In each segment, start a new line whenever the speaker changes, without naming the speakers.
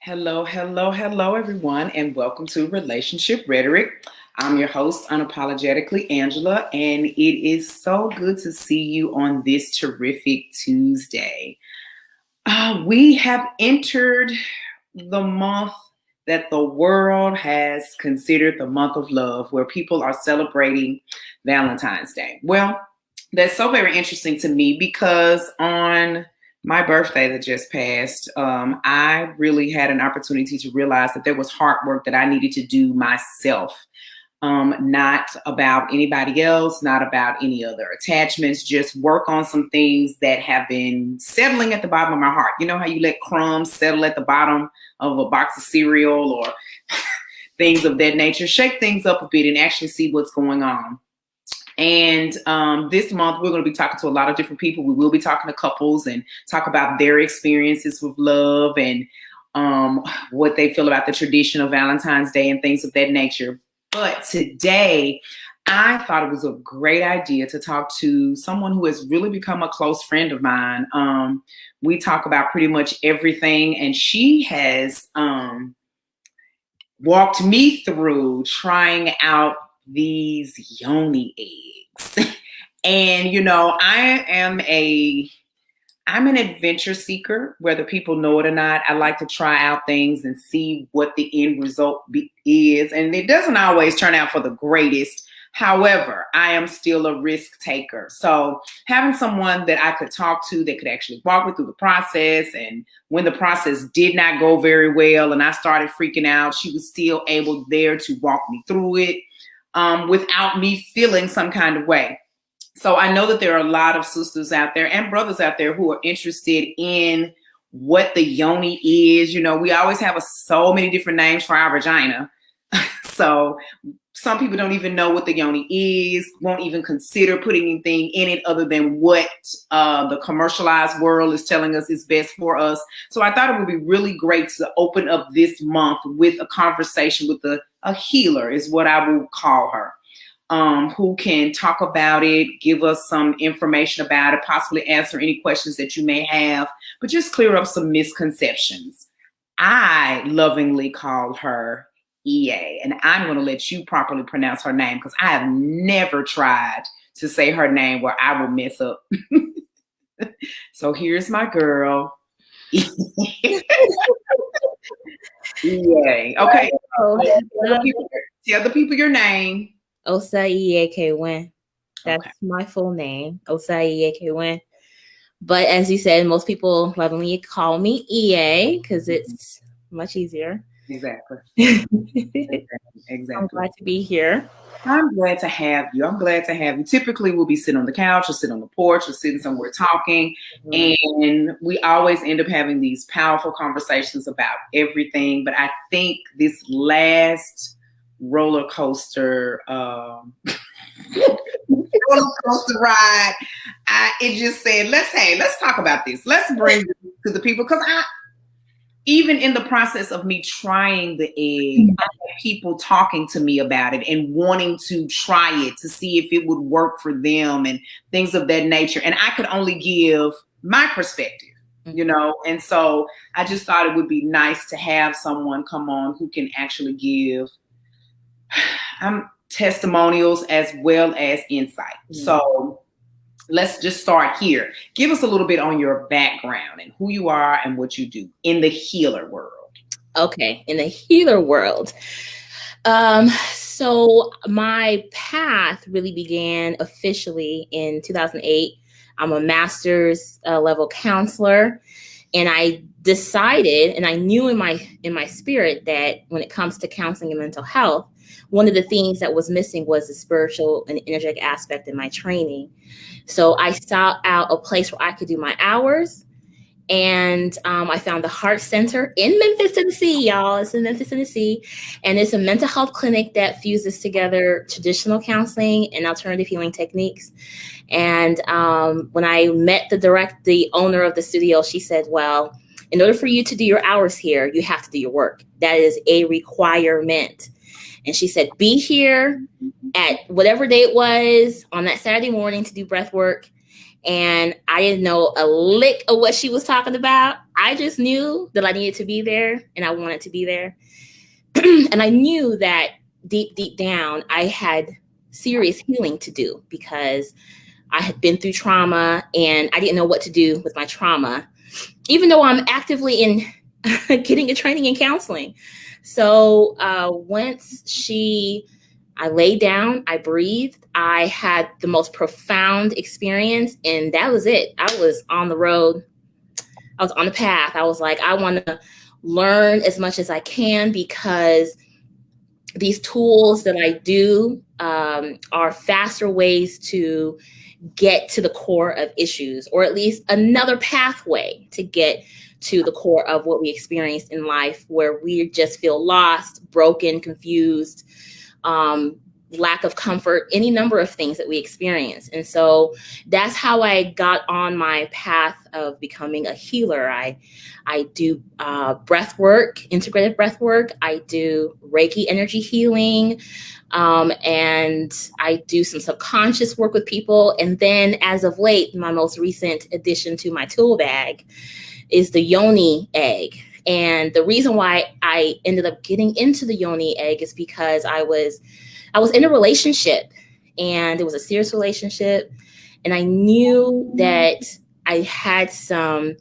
Hello, hello, hello, everyone, and welcome to Relationship Rhetoric. I'm your host, unapologetically Angela, and it is so good to see you on this terrific Tuesday. We have entered the month that the world has considered the month of love, where people are celebrating Valentine's Day. Well, that's so very interesting to me because on my birthday that just passed, I really had an opportunity to realize that there was hard work that I needed to do myself. Not about anybody else, not about any other attachments, just work on some things that have been settling at the bottom of my heart. You know how you let crumbs settle at the bottom of a box of cereal or things of that nature? Shake things up a bit and actually see what's going on. And this month, we're going to be talking to a lot of different people. We will be talking to couples and talk about their experiences with love and what they feel about the tradition of Valentine's Day and things of that nature. But today, I thought it was a great idea to talk to someone who has really become a close friend of mine. We talk about pretty much everything, and she has walked me through trying out these yoni eggs. And I'm an adventure seeker, whether people know it or not. I like to try out things and see what the end result is, and it doesn't always turn out for the greatest. However, I am still a risk taker. So having someone that I could talk to that could actually walk me through the process, and when the process did not go very well and I started freaking out, she was still able there to walk me through it without me feeling some kind of way. So I know that there are a lot of sisters out there and brothers out there who are interested in what the yoni is. We always have so many different names for our vagina. So some people don't even know what the yoni is, won't even consider putting anything in it other than what the commercialized world is telling us is best for us. So I thought it would be really great to open up this month with a conversation with a healer, is what I will call her. Who can talk about it, give us some information about it, possibly answer any questions that you may have, but just clear up some misconceptions. I lovingly call her EA, and I'm going to let you properly pronounce her name because I have never tried to say her name where I will mess up. So here's my girl. EA. Okay. Tell the people your name.
Osaiyekemwen. That's okay. My full name, Osaiyekemwen. But as you said, most people lovingly call me EA because it's much easier.
Exactly.
I'm glad to be here.
I'm glad to have you. Typically, we'll be sitting on the couch or sitting on the porch or sitting somewhere talking. Mm-hmm. And we always end up having these powerful conversations about everything. But I think this last roller coaster ride, it just said, let's talk about this. Let's bring it to the people, because even in the process of me trying the egg, I had people talking to me about it and wanting to try it to see if it would work for them and things of that nature. And I could only give my perspective, and so I just thought it would be nice to have someone come on who can actually give testimonials as well as insight. Mm-hmm. So let's just start here. Give us a little bit on your background and who you are and what you do in the healer world.
Okay, in the healer world. So my path really began officially in 2008. I'm a master's level counselor, and I decided, and I knew in my spirit that when it comes to counseling and mental health, one of the things that was missing was the spiritual and energetic aspect in my training. So I sought out a place where I could do my hours. And I found the Heart Center in Memphis, Tennessee, y'all. It's in Memphis, Tennessee. And it's a mental health clinic that fuses together traditional counseling and alternative healing techniques. And when I met the owner of the studio, she said, well, in order for you to do your hours here, you have to do your work. That is a requirement. And she said, be here at whatever day it was on that Saturday morning to do breath work. And I didn't know a lick of what she was talking about. I just knew that I needed to be there and I wanted to be there. And I knew that deep down, I had serious healing to do because I had been through trauma and I didn't know what to do with my trauma, even though I'm actively in getting a training in counseling. So once I laid down, I breathed, I had the most profound experience, and that was it. I was on the road. I was on the path. I was like, I want to learn as much as I can because these tools that I do are faster ways to get to the core of issues, or at least another pathway to get to the core of what we experienced in life, where we just feel lost, broken, confused, lack of comfort, any number of things that we experience. And so that's how I got on my path of becoming a healer. I do breath work, integrated breath work. I do Reiki energy healing. And I do some subconscious work with people. And then as of late, my most recent addition to my tool bag is the yoni egg. And the reason why I ended up getting into the yoni egg is because I was in a relationship, and it was a serious relationship. And I knew that I had some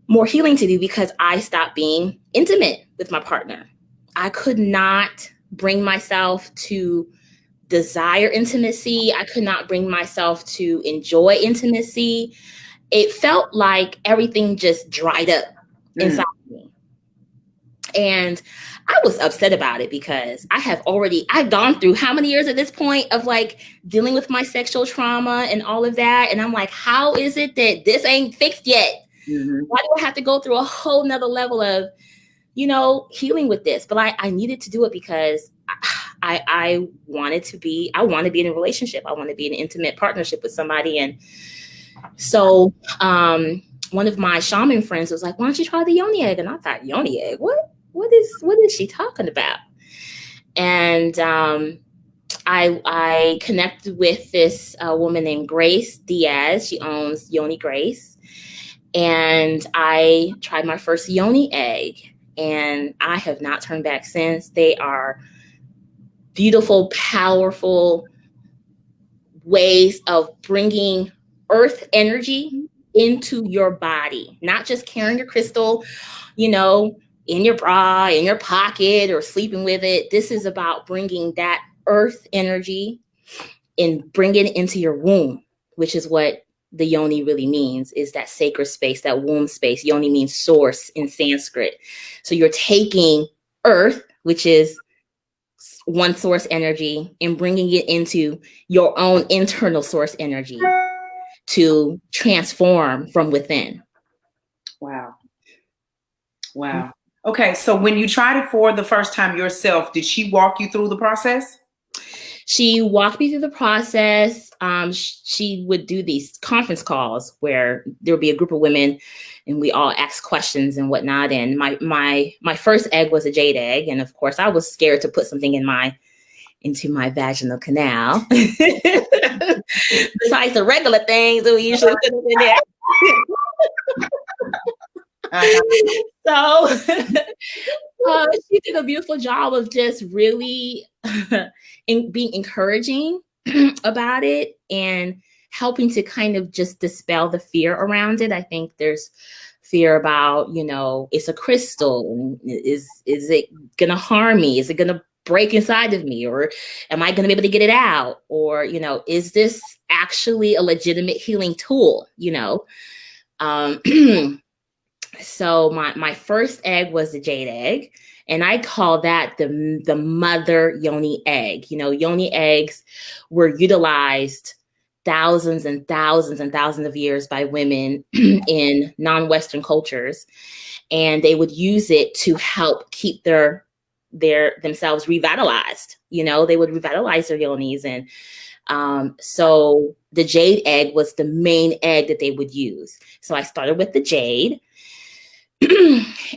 more healing to do because I stopped being intimate with my partner. I could not bring myself to desire intimacy. I could not bring myself to enjoy intimacy. It felt like everything just dried up inside me. And I was upset about it because I've gone through how many years at this point of like dealing with my sexual trauma and all of that. And I'm like, how is it that this ain't fixed yet? Mm-hmm. Why do I have to go through a whole nother level of, healing with this? But I needed to do it because I want to be in a relationship. I want to be in an intimate partnership with somebody. And so one of my shaman friends was like, why don't you try the yoni egg? And I thought, yoni egg? What is she talking about? And I connected with this woman named Grace Diaz. She owns Yoni Grace. And I tried my first yoni egg, and I have not turned back since. They are beautiful, powerful ways of bringing earth energy into your body, not just carrying your crystal, in your bra, in your pocket, or sleeping with it. This is about bringing that earth energy and bringing it into your womb, which is what the yoni really means, is that sacred space, that womb space. Yoni means source in Sanskrit. So you're taking earth, which is one source energy, and bringing it into your own internal source energy to transform from within.
Wow. Okay, so when you tried it for the first time yourself, did she walk you through the process?
She walked me through the process. She would do these conference calls where there would be a group of women and we all ask questions and whatnot. And my first egg was a jade egg. And of course I was scared to put something into my vaginal canal. Besides the regular things that we usually put in there. So she did a beautiful job of just really being encouraging about it and helping to kind of just dispel the fear around it. I think there's fear about, it's a crystal. Is it going to harm me? Is it going to break inside of me? Or am I going to be able to get it out? Or, is this actually a legitimate healing tool? So my first egg was the jade egg, and I call that the mother yoni egg. Yoni eggs were utilized thousands and thousands and thousands of years by women in non-Western cultures, and they would use it to help keep themselves revitalized. They would revitalize their yonis, and so the jade egg was the main egg that they would use. So I started with the jade.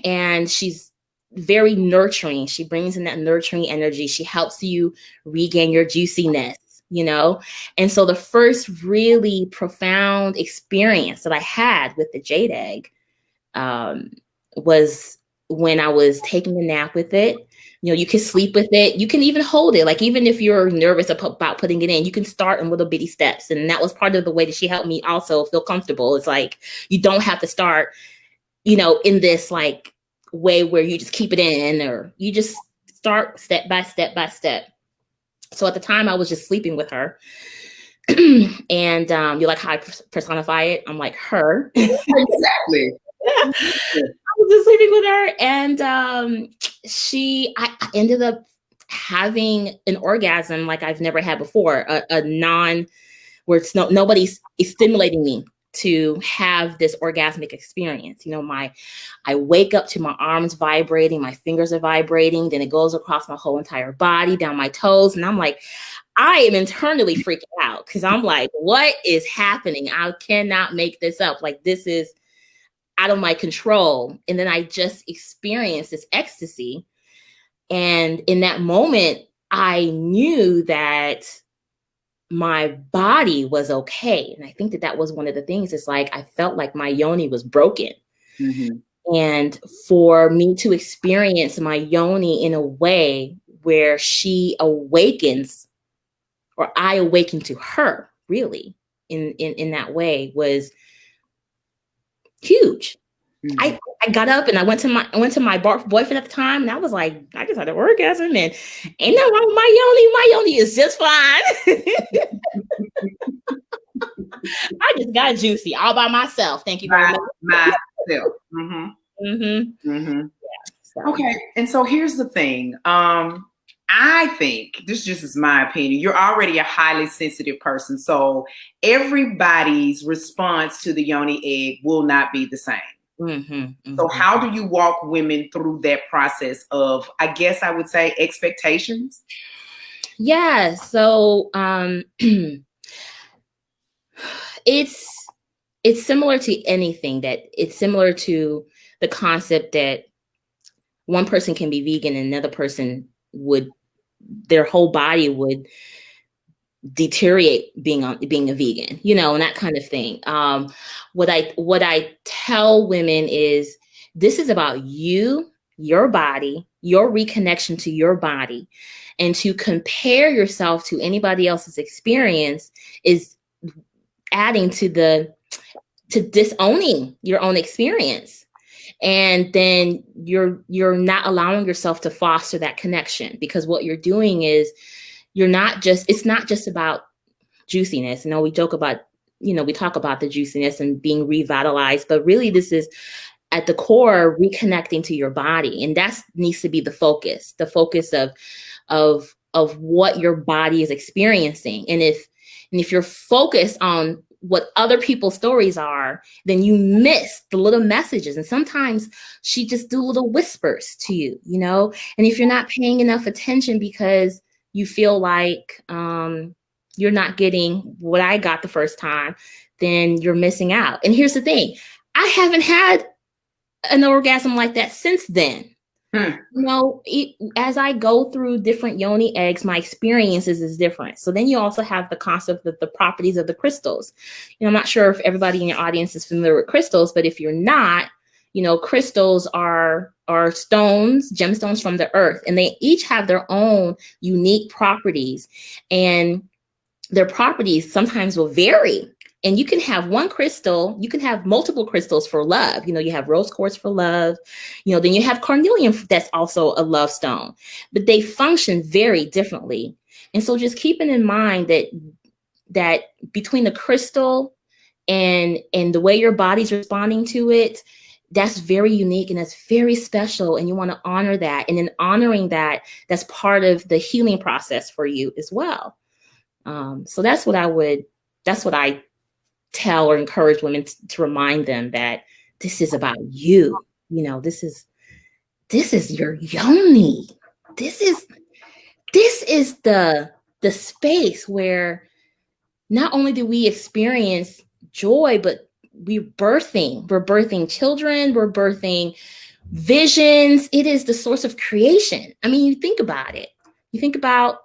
And she's very nurturing. She brings in that nurturing energy. She helps you regain your juiciness. And so the first really profound experience that I had with the Jade Egg was when I was taking a nap with it. You can sleep with it. You can even hold it. Like, even if you're nervous about putting it in, you can start in little bitty steps. And that was part of the way that she helped me also feel comfortable. It's like, you don't have to start, in this like way where you just keep it in, or you just start step by step by step. So at the time I was just sleeping with her. And you like how I personify it? I'm like her.
Exactly.
I was just sleeping with her, and I ended up having an orgasm like I've never had before, where nobody's stimulating me to have this orgasmic experience. I wake up to my arms vibrating, my fingers are vibrating, then it goes across my whole entire body, down my toes, and I'm like, I am internally freaking out, because I'm like, what is happening? I cannot make this up. Like, this is out of my control. And then I just experienced this ecstasy. And in that moment, I knew that my body was okay. And I think that was one of the things. It's like, I felt like my yoni was broken. Mm-hmm. And for me to experience my yoni in a way where she awakens, or I awaken to her, really, in that way, was huge. Mm-hmm. I got up and I went to my boyfriend at the time, and I was like, I just had an orgasm, and ain't nothing wrong with my yoni. My yoni is just fine. I just got juicy all by myself. Thank you very much.
Myself. Mm-hmm. Mm-hmm. Mm-hmm. Yeah, so. Okay, and so here's the thing. I think this just is my opinion. You're already a highly sensitive person, so everybody's response to the yoni egg will not be the same. Mm-hmm, mm-hmm. So how do you walk women through that process of, I guess I would say, expectations?
Yeah. So it's similar to anything. That it's similar to the concept that one person can be vegan and another person their whole body would deteriorate being a vegan, and that kind of thing. What I tell women is, this is about you, your body, your reconnection to your body, and to compare yourself to anybody else's experience is adding to disowning your own experience. And then you're not allowing yourself to foster that connection, because what you're doing is, it's not just about juiciness. We joke about, we talk about the juiciness and being revitalized, but really this is at the core reconnecting to your body. And that needs to be the focus of what your body is experiencing. And if you're focused on what other people's stories are, then you miss the little messages. And sometimes she just do little whispers to you, and if you're not paying enough attention because you feel like you're not getting what I got the first time, then you're missing out. And here's the thing. I haven't had an orgasm like that since then. As I go through different yoni eggs, my experiences is different. So then you also have the concept of the properties of the crystals. I'm not sure if everybody in your audience is familiar with crystals, but if you're not, crystals are stones, gemstones from the earth, and they each have their own unique properties, and their properties sometimes will vary. And you can have one crystal, you can have multiple crystals for love. You have rose quartz for love, then you have carnelian, that's also a love stone, but they function very differently. And so just keeping in mind that between the crystal and the way your body's responding to it, that's very unique and that's very special. And you want to honor that. And in honoring that, that's part of the healing process for you as well. So that's what I tell or encourage women to remind them, that this is about you. This is your yoni. This is the space where not only do we experience joy, but we're birthing children, we're birthing visions. It is the source of creation. I mean, you think about it. You think about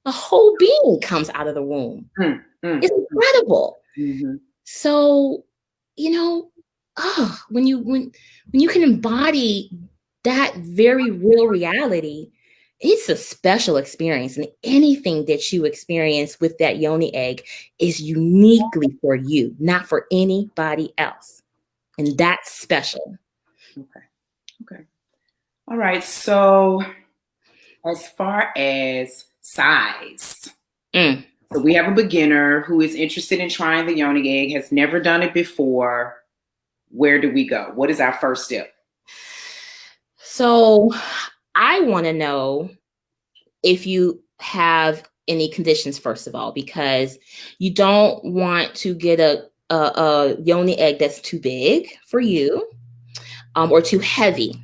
a whole being comes out of the womb.
Mm,
It's incredible.
mm-hmm.
So, you know, when you can embody that very real reality, it's a special experience. And anything that you experience with that yoni egg is uniquely for you, not for anybody else. And that's special.
Okay. Okay. All right. So as far as size, so we have a beginner who is interested in trying the yoni egg, has never done it before. Where do we go? What is our first step?
So I want to know if you have any conditions, first of all, because you don't want to get a yoni egg that's too big for you, or too heavy.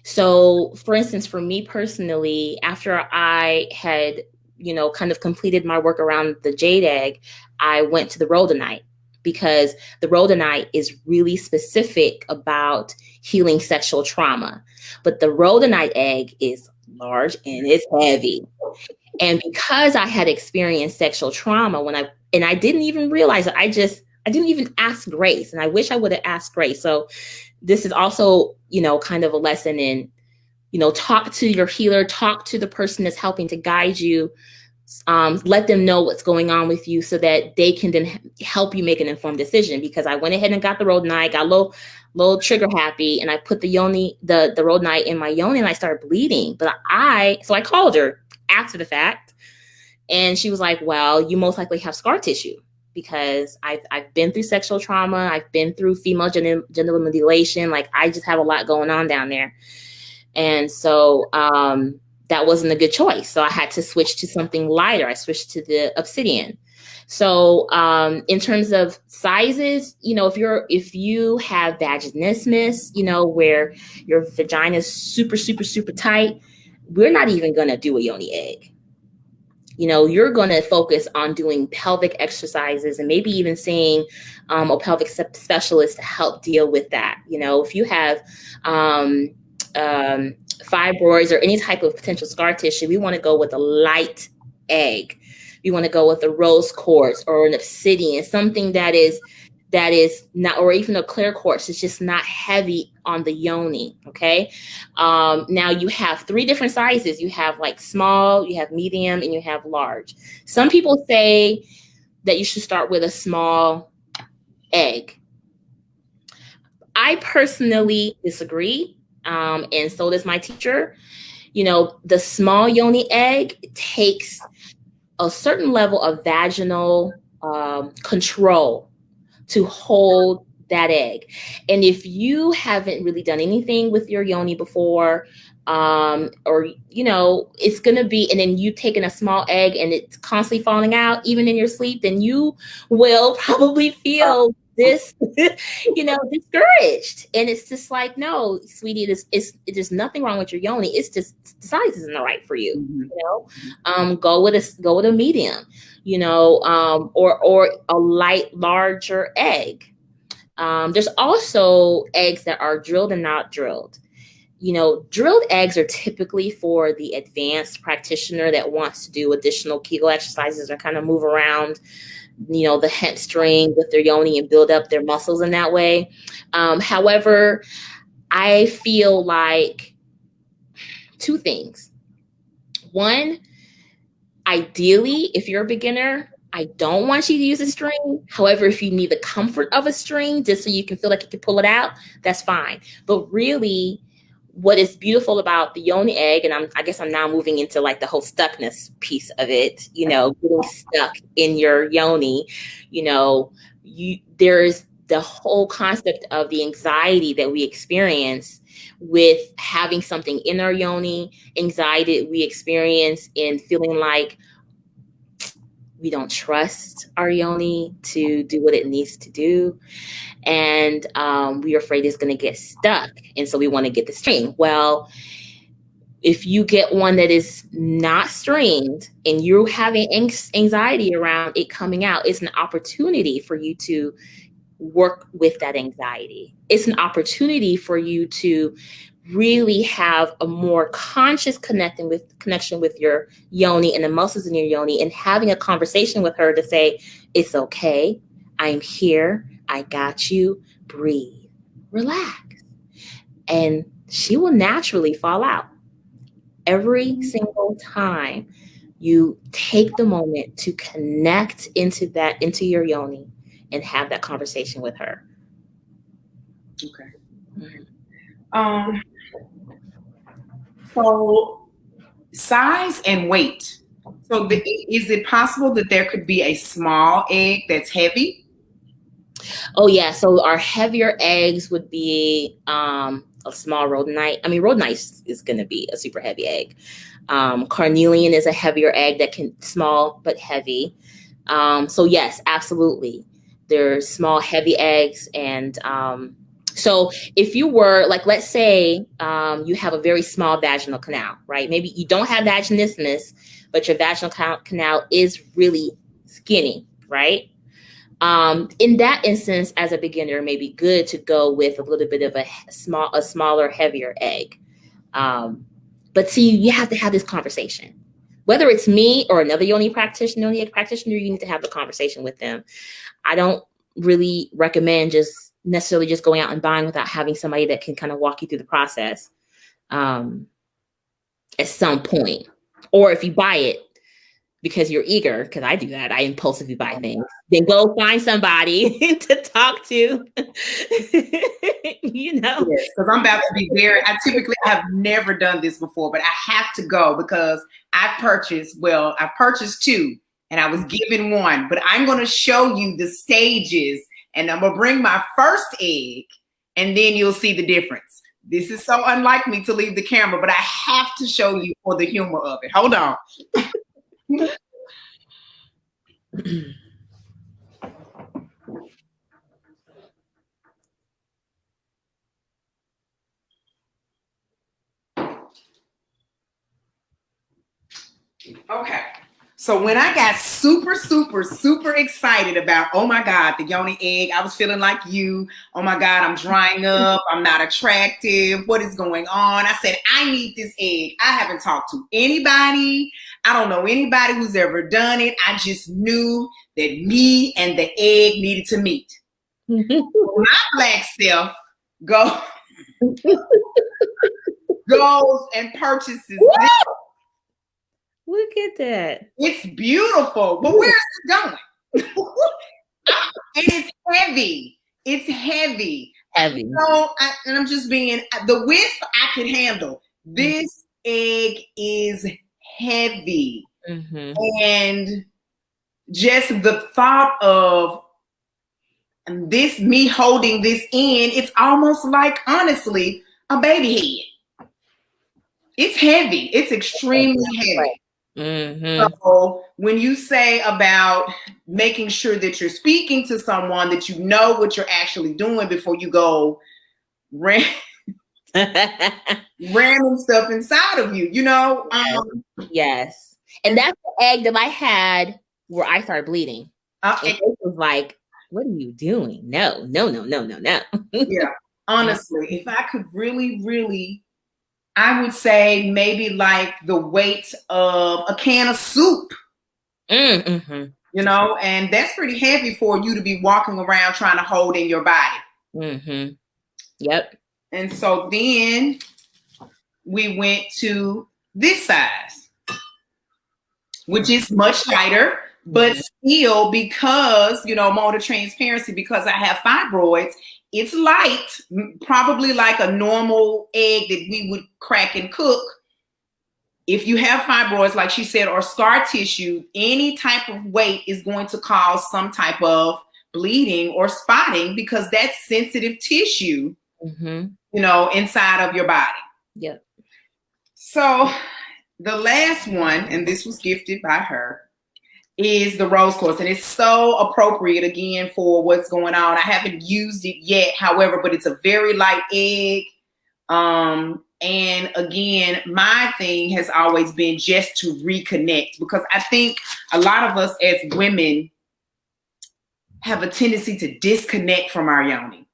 So, for instance, for me personally, after I had, kind of completed my work around the jade egg, I went to the rhodonite, because the rhodonite is really specific about healing sexual trauma. But the rhodonite egg is large and it's heavy. And because I had experienced sexual trauma I didn't even realize it, I didn't even ask Grace, and I wish I would have asked Grace. So this is also, kind of a lesson in, talk to your healer, talk to the person that's helping to guide you, let them know what's going on with you so that they can then help you make an informed decision. Because I went ahead and got the rhodonite, got a little trigger happy, and I put the rhodonite in my yoni, and I started bleeding. So I called her after the fact, and she was like, well, you most likely have scar tissue, because I've been through sexual trauma. I've been through female genital mutilation. Like, I just have a lot going on down there. And so that wasn't a good choice. So I had to switch to something lighter. I switched to the obsidian. So in terms of sizes, if you have vaginismus, where your vagina is super, super, super tight, we're not even going to do a yoni egg. You're going to focus on doing pelvic exercises, and maybe even seeing a pelvic specialist to help deal with that. If you have fibroids or any type of potential scar tissue, we want to go with a light egg. We want to go with a rose quartz or an obsidian, something that is not, or even a clear quartz. It's just not heavy on the yoni. Okay. Now you have 3 different sizes. You have like small, you have medium, and you have large. Some people say that you should start with a small egg. I personally disagree. And so does my teacher. The small yoni egg takes a certain level of vaginal control to hold that egg. And if you haven't really done anything with your yoni before, or it's going to be, and then you taking a small egg and it's constantly falling out, even in your sleep, then you will probably feel this, discouraged. And it's just like, no, sweetie, there's nothing wrong with your yoni. It's just the size isn't right for you. Go with a medium, or a light, larger egg. There's also eggs that are drilled and not drilled. Drilled eggs are typically for the advanced practitioner that wants to do additional Kegel exercises or kind of move around, the hamstring with their yoni and build up their muscles in that way. However, I feel like 2 things. One, ideally, if you're a beginner, I don't want you to use a string. However, if you need the comfort of a string just so you can feel like you can pull it out, that's fine. But really, what is beautiful about the yoni egg, and I guess I'm now moving into like the whole stuckness piece of it, getting stuck in your yoni, there's the whole concept of the anxiety that we experience with having something in our yoni, anxiety we experience in feeling like we don't trust our yoni to do what it needs to do. And we're afraid it's going to get stuck. And so we want to get the string. Well, if you get one that is not stringed and you're having anxiety around it coming out, it's an opportunity for you to work with that anxiety. It's an opportunity for you to really have a more conscious connection with your yoni and the muscles in your yoni, and having a conversation with her to say, it's okay, I'm here, I got you, breathe, relax. And she will naturally fall out. Every single time you take the moment to connect into your yoni and have that conversation with her.
Okay. So size and weight. So is it possible that there could be a small egg that's heavy?
Oh yeah. So our heavier eggs would be a small rhodonite. I mean, rhodonite is going to be a super heavy egg. Carnelian is a heavier egg that can small but heavy. So yes, absolutely. There's small heavy eggs, and so if you were like, let's say you have a very small vaginal canal, right? Maybe you don't have vaginismus, but your vaginal canal is really skinny, right? In that instance, as a beginner, it may be good to go with a little bit of a smaller, heavier egg. But see, you have to have this conversation. Whether it's me or another yoni practitioner, you need to have the conversation with them. I don't really recommend just necessarily just going out and buying without having somebody that can kind of walk you through the process at some point. Or if you buy it because you're eager, because I do that, I impulsively buy things, then go find somebody to talk to. You know?
Yes, because I'm about to be I typically have never done this before, but I have to go because I've purchased two and I was given one, but I'm going to show you the stages and I'm going to bring my first egg and then you'll see the difference. This is so unlike me to leave the camera, but I have to show you for the humor of it. Hold on. Okay. So when I got super excited about, oh my God, the yoni egg, I was feeling like you. Oh my God, I'm drying up. I'm not attractive. What is going on? I said, I need this egg. I haven't talked to anybody. I don't know anybody who's ever done it. I just knew that me and the egg needed to meet. My black self goes and purchases this.
Look at that.
It's beautiful. But where is it going? And it's heavy. It's heavy.
Heavy.
So, and I'm just being, the width I could handle. This egg is heavy.
Mm-hmm.
And just the thought of me holding this in, it's almost like, honestly, a baby head. It's heavy. It's extremely heavy.
Mm-hmm.
So when you say about making sure that you're speaking to someone, that you know what you're actually doing before you go ramming stuff inside of you, you know?
Yes. And that's the egg that I had where I started bleeding. It was like, what are you doing? No.
Yeah. Honestly, if I could really, I would say maybe like the weight of a can of soup.
Mm-hmm.
You know, and that's pretty heavy for you to be walking around trying to hold in your body.
Mm-hmm. Yep.
And so then we went to this size, which is much lighter, but still, because, you know, motor transparency, because I have fibroids, it's light, probably like a normal egg that we would crack and cook. If you have fibroids, like she said, or scar tissue, any type of weight is going to cause some type of bleeding or spotting, because that's sensitive tissue, you know, inside of your body.
Yep.
So the last one, and this was gifted by her, is the rose quartz, and it's so appropriate again for what's going on. I haven't used it yet, however, but it's a very light egg. And again, my thing has always been just to reconnect, because I think a lot of us as women have a tendency to disconnect from our yoni.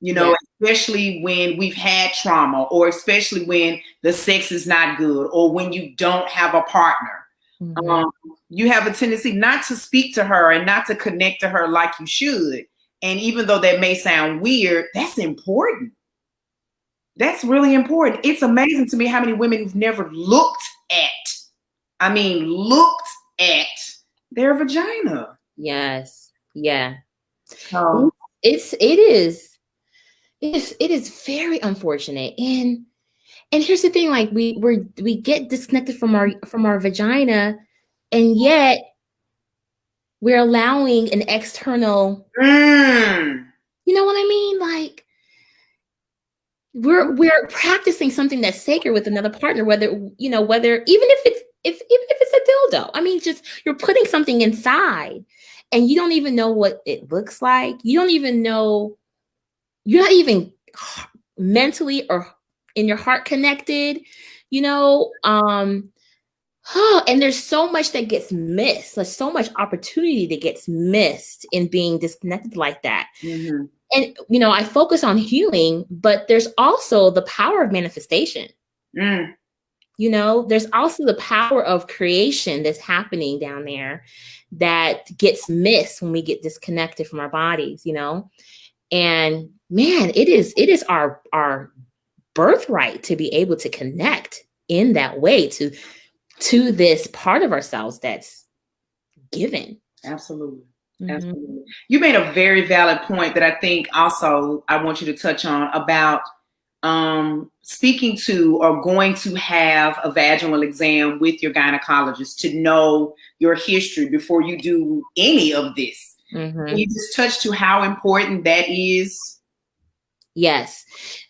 You know, especially when we've had trauma, or especially when the sex is not good, or when you don't have a partner.
Mm-hmm.
You have a tendency not to speak to her and not to connect to her like you should. And even though that may sound weird, that's important. That's really important. It's amazing to me how many women who've never looked at their vagina.
Yes. Yeah.
Um,
It is very unfortunate. And here's the thing, like we get disconnected from our vagina, and yet we're allowing an external, you know what I mean? Like we're practicing something that's sacred with another partner, whether even if it's a dildo. I mean, just you're putting something inside and you don't even know what it looks like. You don't even know, you're not even mentally or in your heart connected, and there's so much that gets missed. There's so much opportunity that gets missed in being disconnected like that.
Mm-hmm.
And, I focus on healing, but there's also the power of manifestation. There's also the power of creation that's happening down there that gets missed when we get disconnected from our bodies, and man, it is our birthright to be able to connect in that way to this part of ourselves that's given.
Absolutely. Absolutely. You made a very valid point that I think also I want you to touch on about speaking to or going to have a vaginal exam with your gynecologist to know your history before you do any of this. Can you just touch to how important that is?
Yes.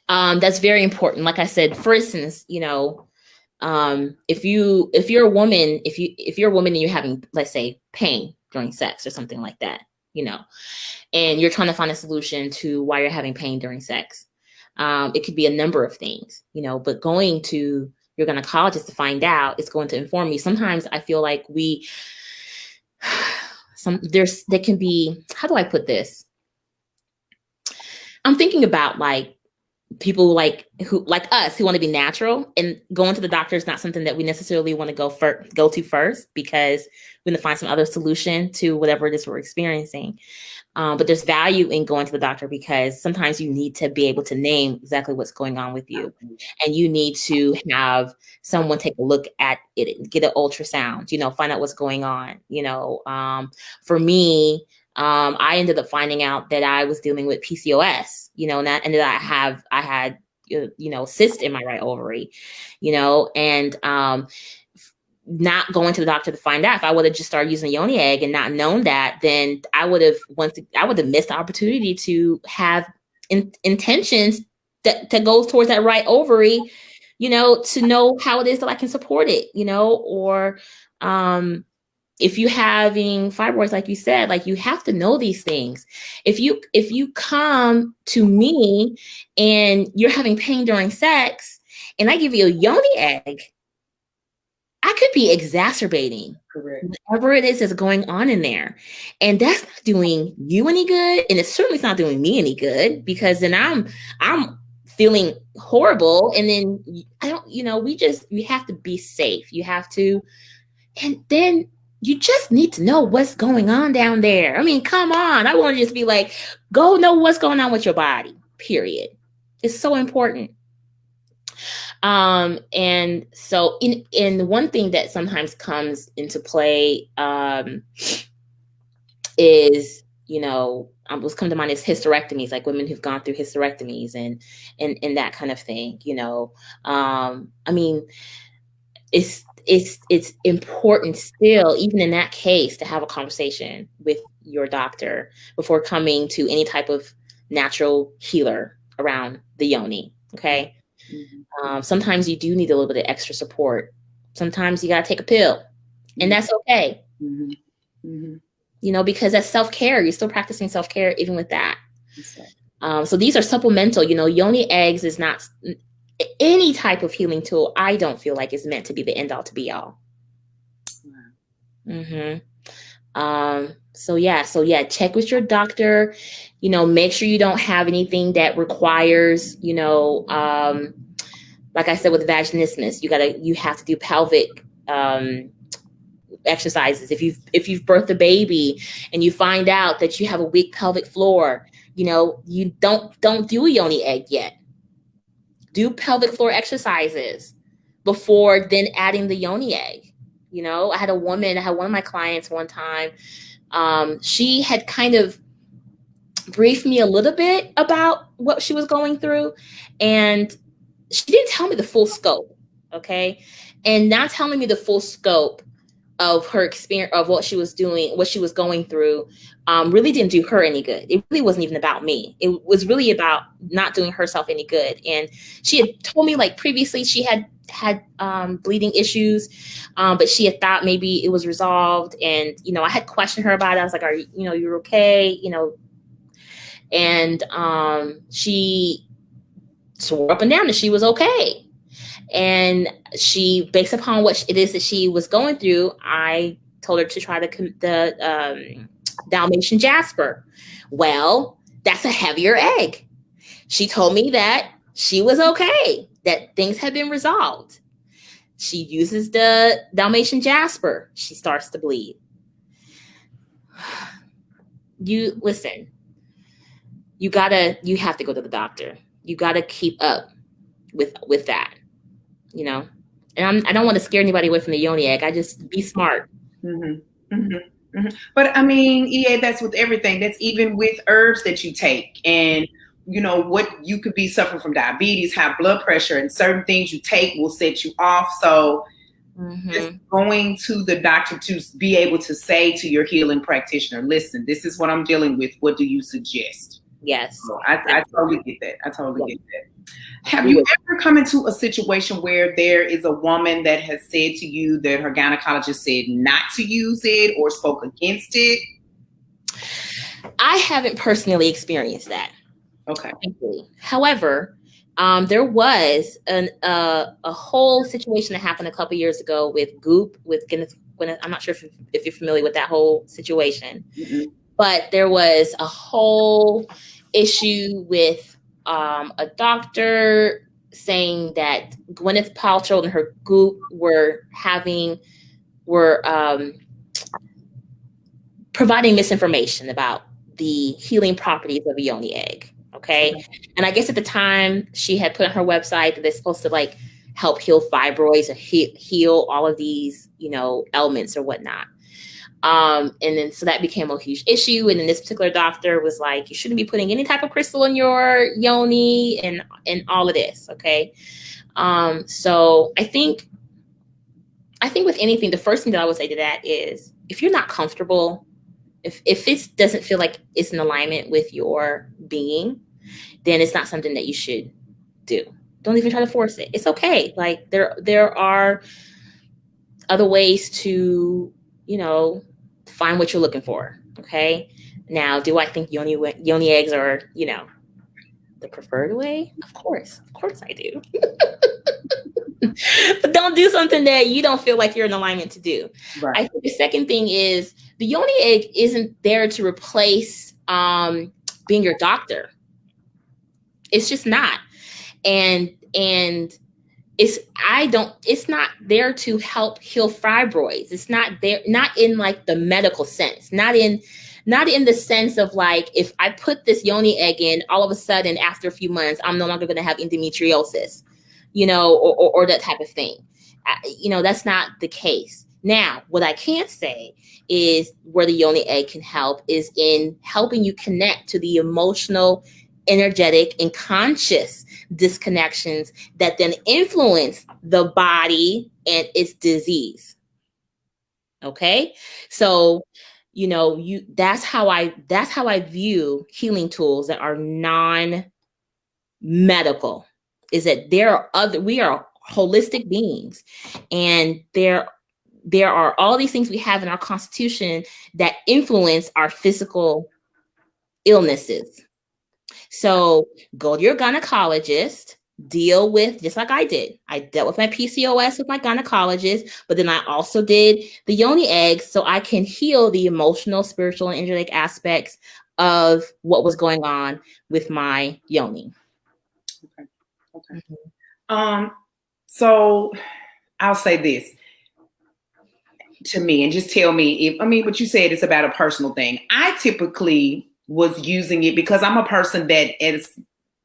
That's very important. Like I said, for instance, if you're a woman, if you're a woman and you're having, let's say, pain during sex or something like that, and you're trying to find a solution to why you're having pain during sex. It could be a number of things, but going to your gynecologist to find out, it's going to inform you. Sometimes I feel like there can be, how do I put this? I'm thinking about like people like us who want to be natural, and going to the doctor is not something that we necessarily want to go to first, because we're going to find some other solution to whatever it is we're experiencing. But there's value in going to the doctor, because sometimes you need to be able to name exactly what's going on with you, and you need to have someone take a look at it, get an ultrasound, find out what's going on. For me, I ended up finding out that I was dealing with PCOS, and that I had cyst in my right ovary, and not going to the doctor to find out. If I would have just started using a yoni egg and not known that, then I would have missed the opportunity to have intentions that goes towards that right ovary, to know how it is that I can support it, or if you having fibroids, like you said, like you have to know these things. If you come to me and you're having pain during sex and I give you a yoni egg, I could be exacerbating whatever it is that's going on in there. And that's not doing you any good. And it's certainly not doing me any good, because then I'm feeling horrible. And then we have to be safe. You have to, and then you just need to know what's going on down there. I mean, come on. I want to just be like, go know what's going on with your body, period. It's so important. And so in one thing that sometimes comes into play, is, what's come to mind is hysterectomies, like women who've gone through hysterectomies and that kind of thing, I mean, it's important still, even in that case, to have a conversation with your doctor before coming to any type of natural healer around the yoni. Okay. Sometimes you do need a little bit of extra support. Sometimes you got to take a pill, and that's okay. Because that's self-care. You're still practicing self-care even with that. So these are supplemental, yoni eggs is not any type of healing tool. I don't feel like is meant to be the end all to be all. So yeah, check with your doctor, make sure you don't have anything that requires, like I said, with vaginismus, you have to do pelvic, exercises. If you've birthed a baby and you find out that you have a weak pelvic floor, you don't do a yoni egg yet. Do pelvic floor exercises before then adding the yoni egg. I had one of my clients one time. She had kind of briefed me a little bit about what she was going through, and she didn't tell me the full scope. Okay. And not telling me the full scope of her experience, of what she was doing, what she was going through, really didn't do her any good. It really wasn't even about me. It was really about not doing herself any good. And she had told me, like, previously she had bleeding issues, but she had thought maybe it was resolved. And, I had questioned her about it. I was like, are you, you're okay? And she swore up and down that she was okay. And she, based upon what it is that she was going through, I told her to try the Dalmatian Jasper. Well, that's a heavier egg. She told me that she was okay, that things had been resolved. She uses the Dalmatian Jasper. She starts to bleed. You listen, you have to go to the doctor. You got to keep up with that. And I don't want to scare anybody away from the yoni egg. I just be smart.
Mm-hmm. Mm-hmm. Mm-hmm. But I mean, EA, that's with everything. That's even with herbs that you take, and what you could be suffering from diabetes, high blood pressure, and certain things you take will set you off. So just going to the doctor to be able to say to your healing practitioner, listen, this is what I'm dealing with. What do you suggest?
Yes.
So I totally get that. I totally get that. Have you ever come into a situation where there is a woman that has said to you that her gynecologist said not to use it or spoke against it?
I haven't personally experienced that.
Okay.
However, there was a whole situation that happened a couple years ago with Goop, with Gwyneth. I'm not sure if you're familiar with that whole situation, but there was a whole issue with a doctor saying that Gwyneth Paltrow and her Goop were providing misinformation about the healing properties of a yoni egg. Okay. And I guess at the time she had put on her website that they're supposed to help heal fibroids or heal all of these, ailments or whatnot. And then so that became a huge issue. And then this particular doctor was like, you shouldn't be putting any type of crystal in your yoni and all of this. Okay. So I think with anything, the first thing that I would say to that is, if you're not comfortable, if it doesn't feel like it's in alignment with your being, then it's not something that you should do. Don't even try to force it. It's okay. Like there are other ways to, find what you're looking for. Okay. Now, do I think yoni eggs are, the preferred way? Of course I do. But don't do something that you don't feel like you're in alignment to do. Right. I think the second thing is, the yoni egg isn't there to replace being your doctor. It's just not. And it's not there to help heal fibroids. It's not there, not in the medical sense, not in the sense of if I put this yoni egg in, all of a sudden after a few months, I'm no longer going to have endometriosis, or that type of thing. That's not the case. Now, what I can't say is where the yoni egg can help is in helping you connect to the emotional, energetic, and conscious disconnections that then influence the body and its disease. Okay. So, that's how I view healing tools that are non-medical, is that we are holistic beings, and there are all these things we have in our constitution that influence our physical illnesses. So go to your gynecologist, deal with, just like I did. I dealt with my PCOS with my gynecologist, but then I also did the yoni eggs so I can heal the emotional, spiritual, and energetic aspects of what was going on with my yoni.
Okay. Okay. So I'll say this to me and just tell me if, I mean, what you said is about a personal thing. I typically was using it because I'm a person that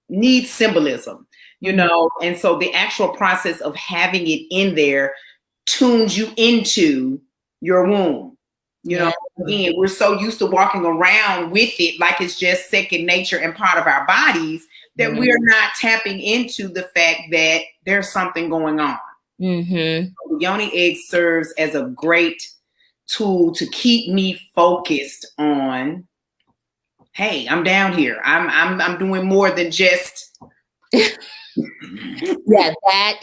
needs symbolism, you know, and so the actual process of having it in there tunes you into your womb. You know, again, we're so used to walking around with it like it's just second nature and part of our bodies that we're not tapping into the fact that there's something going on. The yoni egg serves as a great tool to keep me focused on, hey, I'm down here. I'm doing more than just
that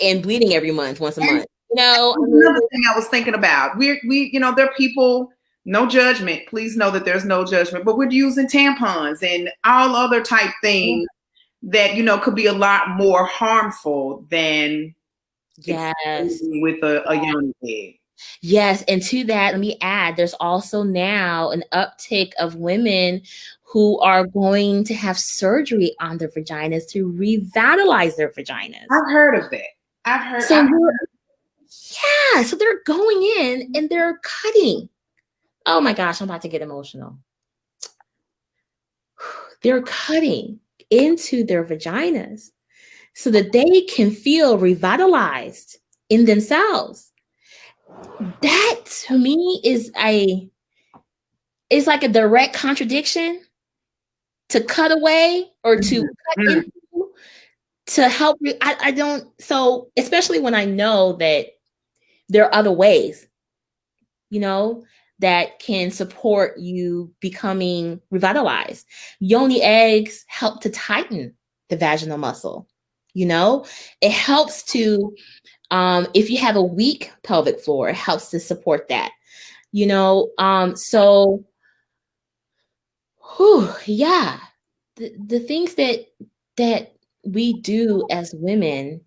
and bleeding every month, once a month. You know,
another thing I was thinking about. We you know, there are people, no judgment. Please know that there's no judgment, but we're using tampons and all other type things that, you know, could be a lot more harmful than with a yoni egg.
Yes, and to that, let me add, there's also now an uptick of women who are going to have surgery on their vaginas to revitalize their vaginas.
I've heard of that. I've heard.
Yeah, so they're going in and they're cutting. Oh my gosh, I'm about to get emotional. They're cutting into their vaginas so that they can feel revitalized in themselves. That to me is like a direct contradiction to cut away or to cut into to help you. I don't, so especially when I know that there are other ways, you know, that can support you becoming revitalized. Yoni eggs help to tighten the vaginal muscle. You know, it helps to, if you have a weak pelvic floor, it helps to support that. You know, so, yeah, the things that we do as women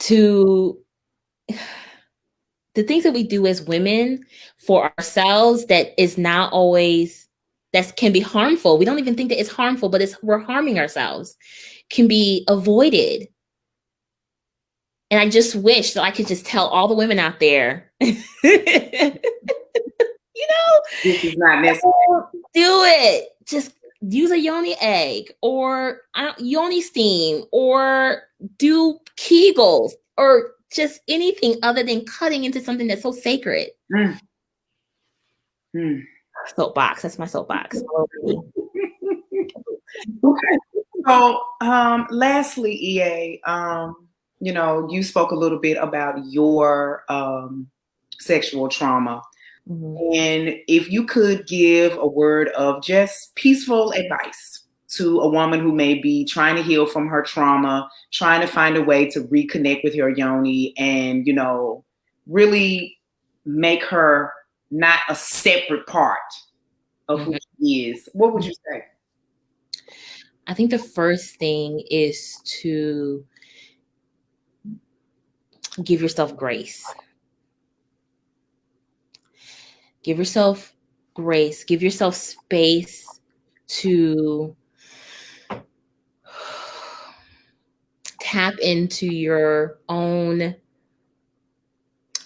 the things that we do as women for ourselves that is not always, that can be harmful. We don't even think that it's harmful, but we're harming ourselves, can be avoided. And I just wish that I could just tell all the women out there, you know,
this is not necessary.
Do it. Just use a yoni egg or yoni steam or do Kegels or just anything other than cutting into something that's so sacred. Soapbox. That's my soapbox.
Okay. So, lastly, EA, you know, you spoke a little bit about your sexual trauma. And if you could give a word of just peaceful advice to a woman who may be trying to heal from her trauma, trying to find a way to reconnect with her yoni and, you know, really make her not a separate part of who she is, what would you say?
I think the first thing is to give yourself grace. Give yourself grace. Give yourself space to tap into your own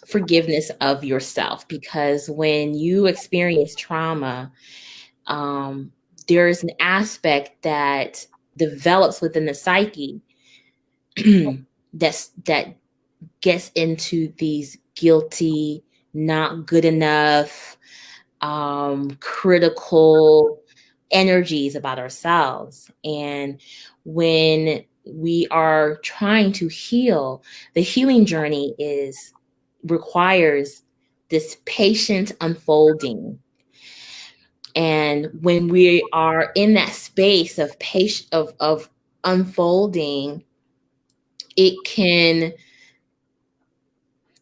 forgiveness of yourself. Because when you experience trauma, there's an aspect that develops within the psyche that gets into these guilty, not good enough, critical energies about ourselves. And when we are trying to heal, the healing journey requires this patient unfolding. And when we are in that space of of unfolding, it can,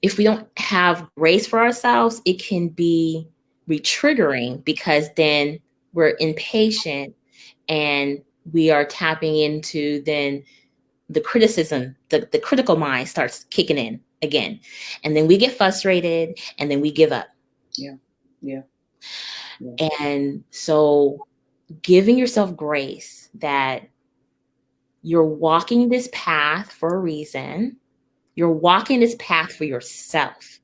if we don't have grace for ourselves, it can be re-triggering because then we're impatient And we are tapping into then the criticism, the critical mind starts kicking in again. And then we get frustrated and then we give up.
Yeah. Yeah.
And so giving yourself grace that you're walking this path for a reason. You're walking this path for yourself.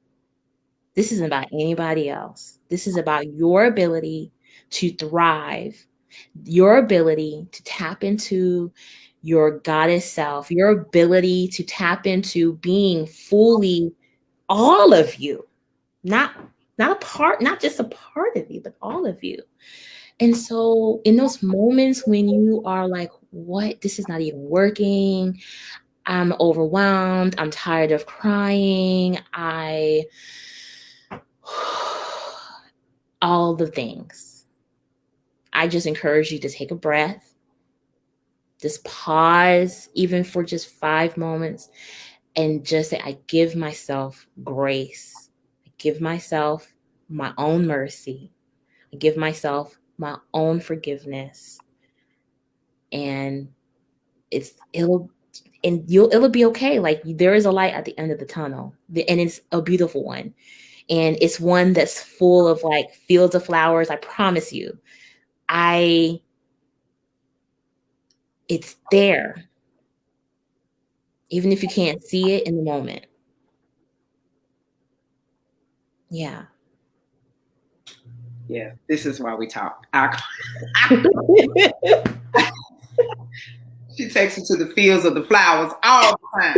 This isn't about anybody else. This is about your ability to thrive, your ability to tap into your goddess self, your ability to tap into being fully all of you, not a part, not just a part of you, but all of you. And so in those moments when you are like, what, this is not even working, I'm overwhelmed, I'm tired of crying, all the things, I just encourage you to take a breath, just pause, even for just 5 moments, and just say, I give myself grace. I give myself my own mercy. I give myself my own forgiveness. And it'll be okay. Like, there is a light at the end of the tunnel, and it's a beautiful one. And it's one that's full of like fields of flowers. I promise you, it's there, even if you can't see it in the moment. Yeah.
Yeah. This is why we talk. She takes me to the fields of the flowers all the time.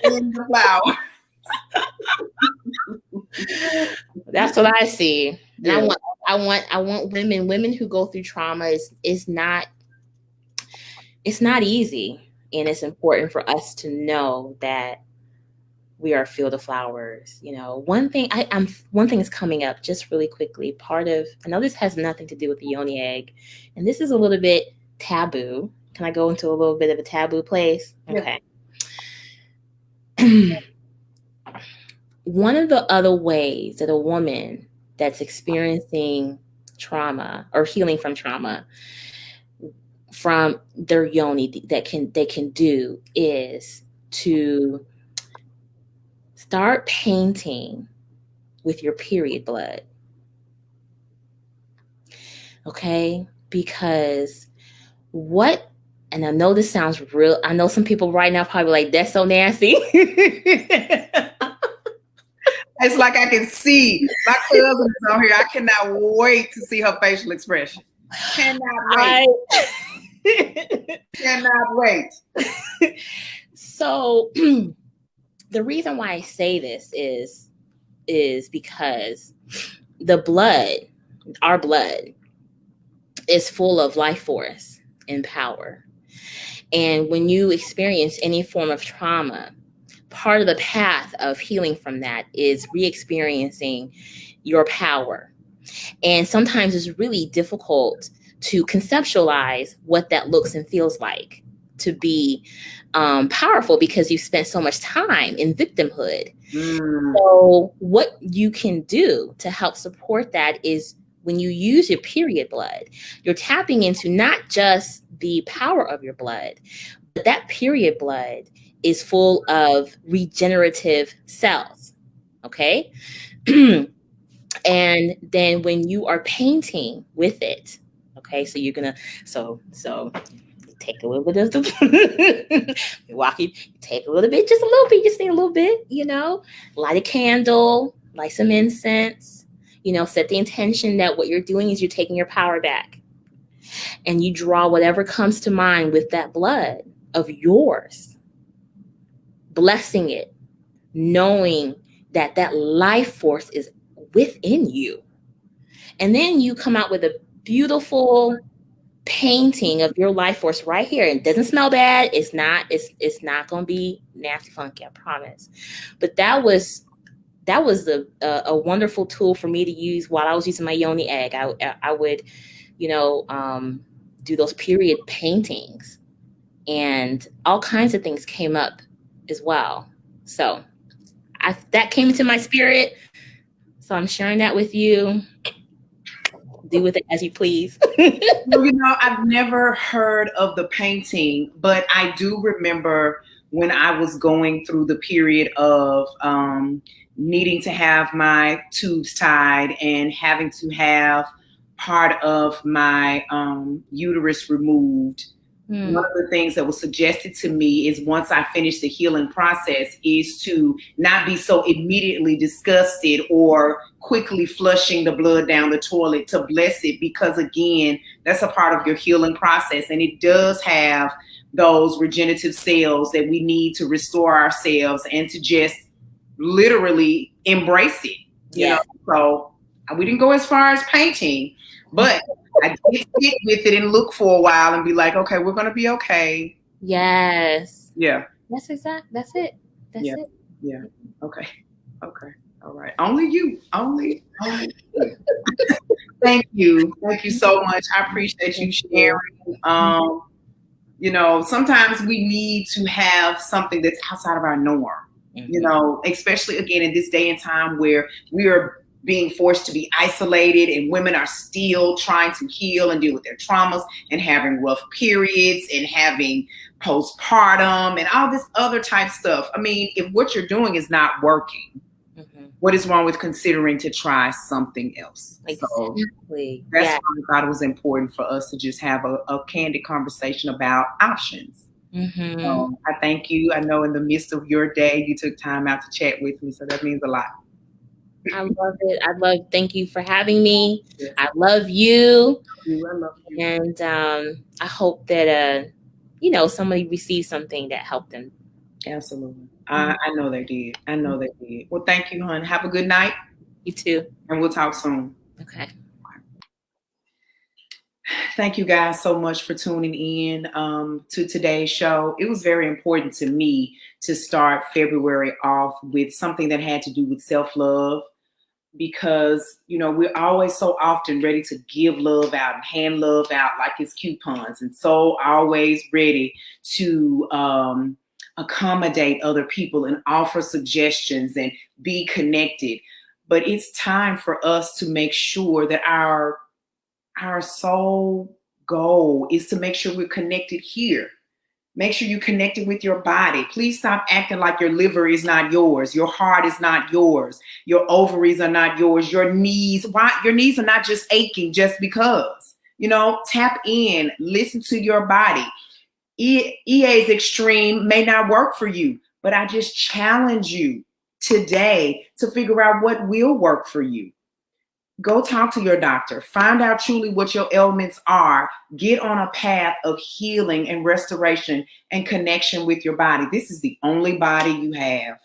In the flowers.
That's what I see. Yeah. And I want women who go through trauma is not easy. And it's important for us to know that we are a field of flowers. You know, one thing is coming up just really quickly. I know this has nothing to do with the yoni egg, and this is a little bit taboo. Can I go into a little bit of a taboo place? Okay. Yeah. One of the other ways that a woman that's experiencing trauma or healing from trauma from their yoni they can do is to start painting with your period blood. Okay? Because and I know this sounds real. I know some people right now probably like, that's so nasty.
It's like I can see my cousin is on here. I cannot wait to see her facial expression. Cannot wait. Cannot wait.
So the reason why I say this is because our blood is full of life force and power. And when you experience any form of trauma, part of the path of healing from that is re-experiencing your power. And sometimes it's really difficult to conceptualize what that looks and feels like to be powerful, because you've spent so much time in victimhood. So what you can do to help support that is, when you use your period blood, you're tapping into not just the power of your blood, but that period blood is full of regenerative cells. Okay. And then when you are painting with it, okay, so you're gonna so take a little bit of the walking, take a little bit, just a little bit, just need a little bit, light a candle, light some incense, set the intention that what you're doing is you're taking your power back, and you draw whatever comes to mind with that blood of yours, blessing it, knowing that that life force is within you. And then you come out with a beautiful painting of your life force right here. It doesn't smell bad. It's not going to be nasty funky, I promise. But that was a wonderful tool for me to use while I was using my yoni egg. I would, do those period paintings, and all kinds of things came up as well. So that came into my spirit. So I'm sharing that with you. do with it as you please.
Well, I've never heard of the painting, but I do remember when I was going through the period of needing to have my tubes tied and having to have part of my uterus removed. One of the things that was suggested to me is once I finish the healing process is to not be so immediately disgusted or quickly flushing the blood down the toilet, to bless it, because again, that's a part of your healing process. And it does have those regenerative cells that we need to restore ourselves and to just literally embrace it.
Yeah.
So we didn't go as far as painting, but I did sit with it and look for a while and be like, okay, we're going to be okay.
Yes.
Yeah.
That's it. That's it.
Yeah. Okay. All right. Only you. Only you. Thank you. Thank you so much. I appreciate you sharing. Sometimes we need to have something that's outside of our norm, especially again in this day and time where we are being forced to be isolated and women are still trying to heal and deal with their traumas and having rough periods and having postpartum and all this other type stuff. I mean, if what you're doing is not working, what is wrong with considering to try something else?
Exactly.
So that's why I thought it was important for us to just have a candid conversation about options. So I thank you. I know in the midst of your day, you took time out to chat with me. So that means a lot.
I love it. Thank you for having me. Yes. I love you.
I love you.
And I hope that, somebody received something that helped them.
Absolutely. I know they did. Well, thank you, hon. Have a good night.
You too.
And we'll talk soon.
Okay.
Thank you guys so much for tuning in to today's show. It was very important to me to start February off with something that had to do with self-love, because, we're always so often ready to give love out and hand love out like it's coupons, and so always ready to accommodate other people and offer suggestions and be connected. But it's time for us to make sure that our sole goal is to make sure we're connected here. Make sure you're connected with your body. Please stop acting like your liver is not yours. Your heart is not yours. Your ovaries are not yours. Your knees, your knees are not just aching just because. Tap in, listen to your body. EA's extreme may not work for you, but I just challenge you today to figure out what will work for you. Go talk to your doctor. Find out truly what your ailments are. Get on a path of healing and restoration and connection with your body. This is the only body you have.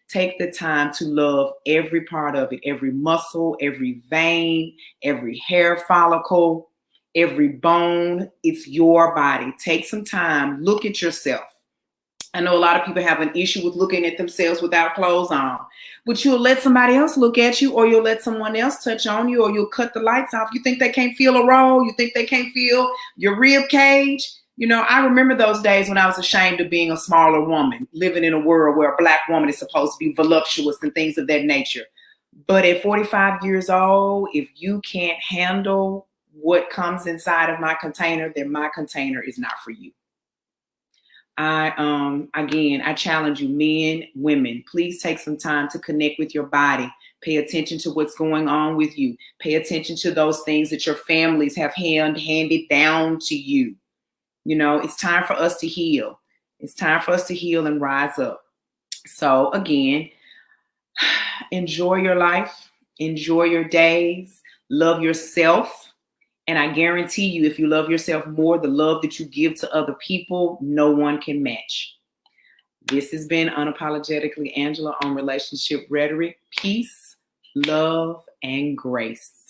Take the time to love every part of it, every muscle, every vein, every hair follicle, every bone. It's your body. Take some time. Look at yourself. I know a lot of people have an issue with looking at themselves without clothes on, but you'll let somebody else look at you, or you'll let someone else touch on you, or you'll cut the lights off. You think they can't feel a roll? You think they can't feel your rib cage? I remember those days when I was ashamed of being a smaller woman, living in a world where a Black woman is supposed to be voluptuous and things of that nature. But at 45 years old, if you can't handle what comes inside of my container, then my container is not for you. I challenge you, men, women, please take some time to connect with your body. Pay attention to what's going on with you. Pay attention to those things that your families have handed down to you. It's time for us to heal. It's time for us to heal and rise up. So again, enjoy your life, enjoy your days, love yourself. And I guarantee you, if you love yourself more, the love that you give to other people, no one can match. This has been Unapologetically Angela on Relationship Rhetoric. Peace, love, and grace.